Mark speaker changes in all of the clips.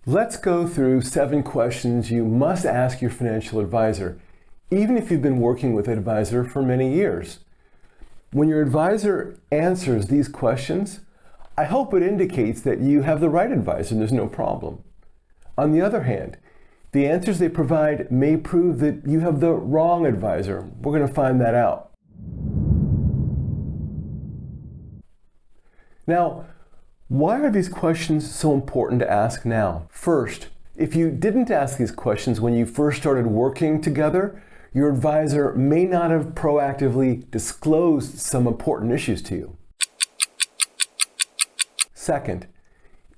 Speaker 1: Let's go through 7 questions you must ask your financial advisor, even if you've been working with an advisor for many years. When your advisor answers these questions, I hope it indicates that you have the right advisor and there's no problem. On the other hand, the answers they provide may prove that you have the wrong advisor. We're going to find that out. Now, why are these questions so important to ask now? First, if you didn't ask these questions when you first started working together, your advisor may not have proactively disclosed some important issues to you. Second,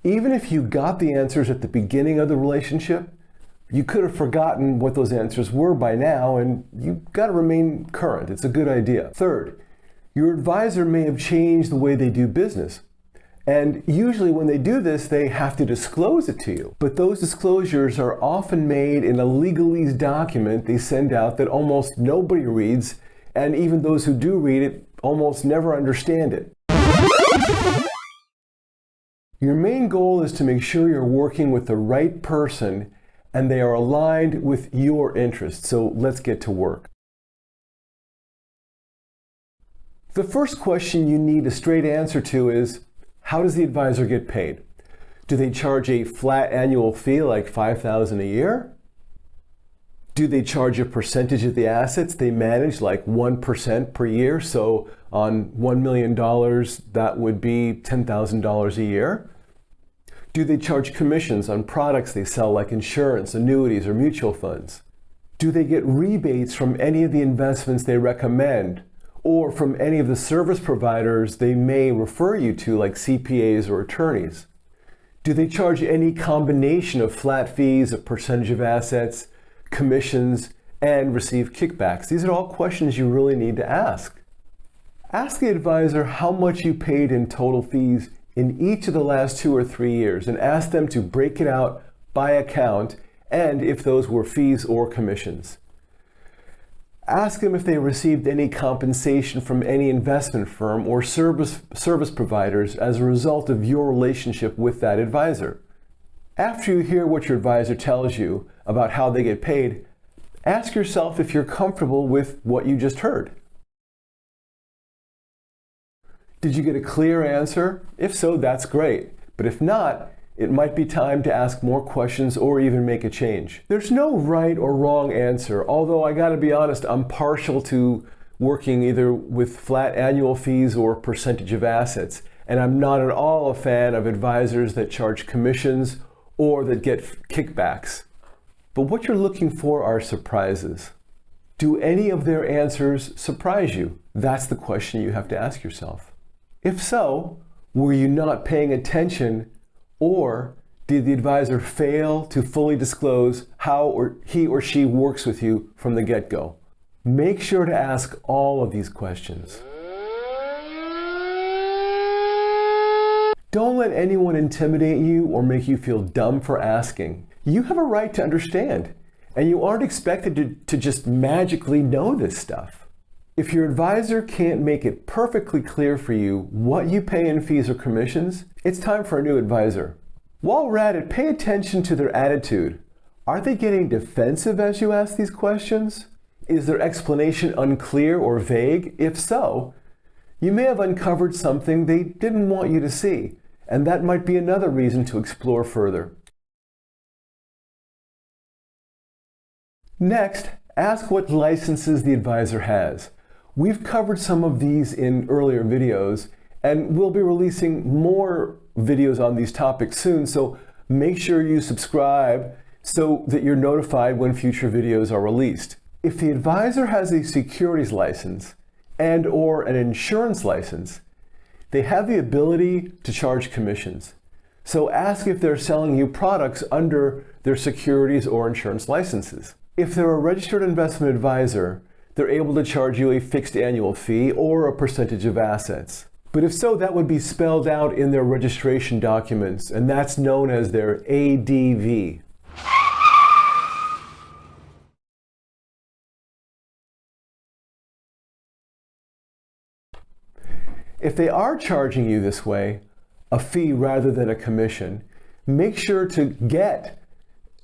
Speaker 1: even if you got the answers at the beginning of the relationship, you could have forgotten what those answers were by now, and you've got to remain current. It's a good idea. Third, your advisor may have changed the way they do business. And usually when they do this, they have to disclose it to you. But those disclosures are often made in a legalese document they send out that almost nobody reads, and even those who do read it almost never understand it. Your main goal is to make sure you're working with the right person and they are aligned with your interests. So let's get to work. The first question you need a straight answer to is, how does the advisor get paid? Do they charge a flat annual fee like $5,000 a year? Do they charge a percentage of the assets they manage, like 1% per year? So on $1 million, that would be $10,000 a year. Do they charge commissions on products they sell, like insurance, annuities, or mutual funds? Do they get rebates from any of the investments they recommend, or from any of the service providers they may refer you to, like CPAs or attorneys? Do they charge any combination of flat fees, a percentage of assets, commissions, and receive kickbacks? These are all questions you really need to ask. Ask the advisor how much you paid in total fees in each of the last 2 or 3 years, and ask them to break it out by account and if those were fees or commissions. Ask them if they received any compensation from any investment firm or service providers as a result of your relationship with that advisor. After you hear what your advisor tells you about how they get paid, ask yourself if you're comfortable with what you just heard. Did you get a clear answer? If so, that's great. But if not, it might be time to ask more questions or even make a change. There's no right or wrong answer, although I gotta be honest, I'm partial to working either with flat annual fees or percentage of assets. And I'm not at all a fan of advisors that charge commissions or that get kickbacks. But what you're looking for are surprises. Do any of their answers surprise you? That's the question you have to ask yourself. If so, were you not paying attention, or did the advisor fail to fully disclose how he or she works with you from the get-go? Make sure to ask all of these questions. Don't let anyone intimidate you or make you feel dumb for asking. You have a right to understand, and you aren't expected to just magically know this stuff. If your advisor can't make it perfectly clear for you what you pay in fees or commissions, it's time for a new advisor. While we're at it, pay attention to their attitude. Are they getting defensive as you ask these questions? Is their explanation unclear or vague? If so, you may have uncovered something they didn't want you to see, and that might be another reason to explore further. Next, ask what licenses the advisor has. We've covered some of these in earlier videos, and we'll be releasing more videos on these topics soon, so make sure you subscribe so that you're notified when future videos are released. If the advisor has a securities license and or an insurance license, they have the ability to charge commissions. So ask if they're selling you products under their securities or insurance licenses. If they're a registered investment advisor, they're able to charge you a fixed annual fee or a percentage of assets. But if so, that would be spelled out in their registration documents, and that's known as their ADV. If they are charging you this way, a fee rather than a commission, make sure to get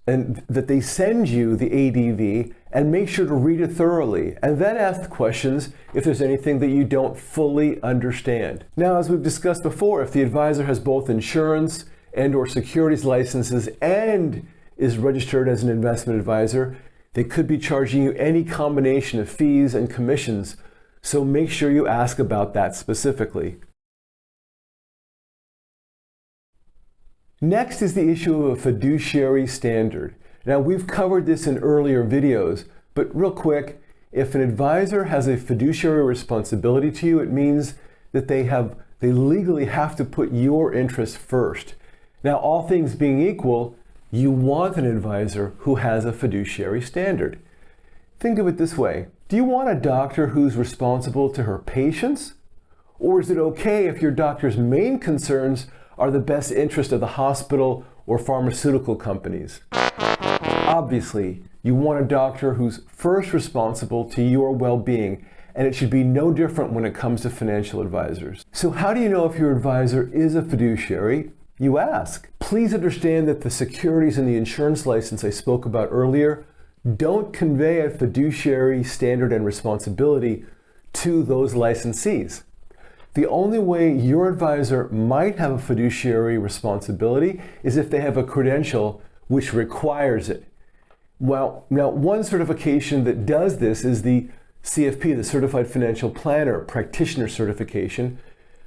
Speaker 1: and that they send you the ADV, and make sure to read it thoroughly and then ask questions if there's anything that you don't fully understand. Now, as we've discussed before, if the advisor has both insurance and/or securities licenses and is registered as an investment advisor, they could be charging you any combination of fees and commissions, so make sure you ask about that specifically. Next is the issue of a fiduciary standard. Now, we've covered this in earlier videos, but real quick, if an advisor has a fiduciary responsibility to you, it means that they legally have to put your interests first. Now, all things being equal, you want an advisor who has a fiduciary standard. Think of it this way. Do you want a doctor who's responsible to her patients? Or is it okay if your doctor's main concerns are the best interest of the hospital or pharmaceutical companies? Obviously, you want a doctor who's first responsible to your well-being, and it should be no different when it comes to financial advisors. So how do you know if your advisor is a fiduciary? You ask. Please understand that the securities and the insurance license I spoke about earlier don't convey a fiduciary standard and responsibility to those licensees. The only way your advisor might have a fiduciary responsibility is if they have a credential which requires it. Well, now one certification that does this is the CFP, the Certified Financial Planner Practitioner Certification,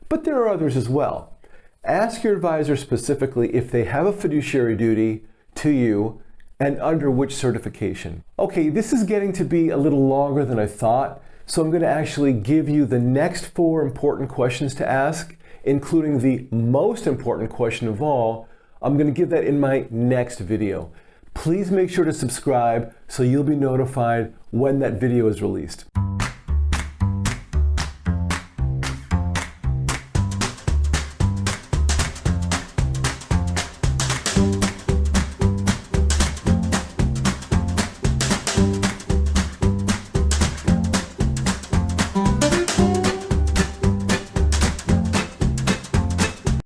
Speaker 1: but there are others as well. Ask your advisor specifically if they have a fiduciary duty to you and under which certification. Okay, this is getting to be a little longer than I thought, so I'm going to actually give you the next 4 important questions to ask, including the most important question of all. I'm going to give that in my next video. Please make sure to subscribe so you'll be notified when that video is released.